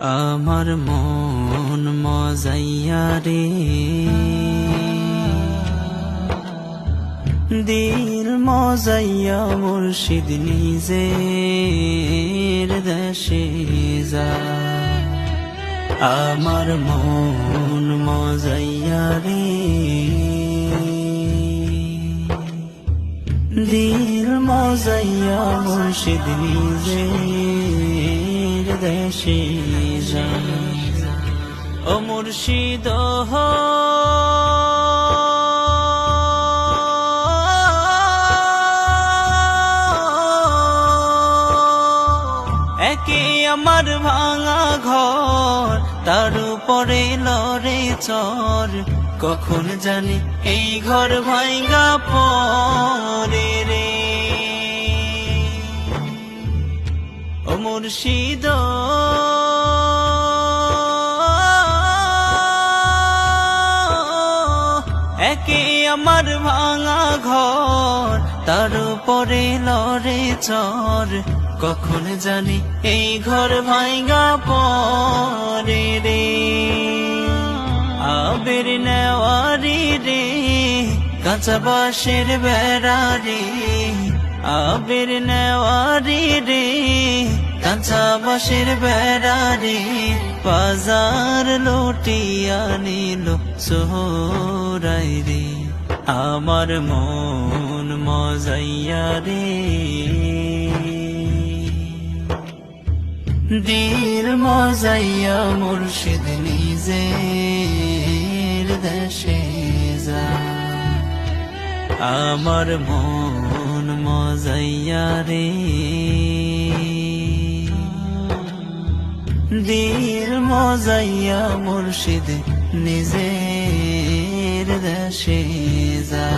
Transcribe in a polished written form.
আমার মন মজাইয়া রে, দিল মজাইয়া মুর্শিদ নিজের দেশে যা। আমার মন মজাইয়া রে, দিল মজাইয়া মুর্শিদ নিজের দেশে যা। ও মুর্শিদ একে আমার ভাঙা ঘর, তার উপরে লড়ে চর, কখন জানি এই ঘর ভাঙা পরে রে। ও মুর্শিদ একে আমার ভাঙা ঘর, তার উপরে লড়ে চর, কখন জানি এই ঘর ভাঙা পরে রে। আবের নেওয়ারি রে, কাঁচা বাঁশের বেড়া রে, আবের নেওয়ারি রে, কাঁচা বাঁশের বেড়া রে, বাজার লুটিয়া নিল সোহরাই রে। আমার মন মজাইয়া রে, দিল মজাইয়া মুর্শিদ নিজের দেশে যা। আমার মন মজাইয়া রে, দিল মজাইয়া মুর্শিদ নিজের দেশে যা।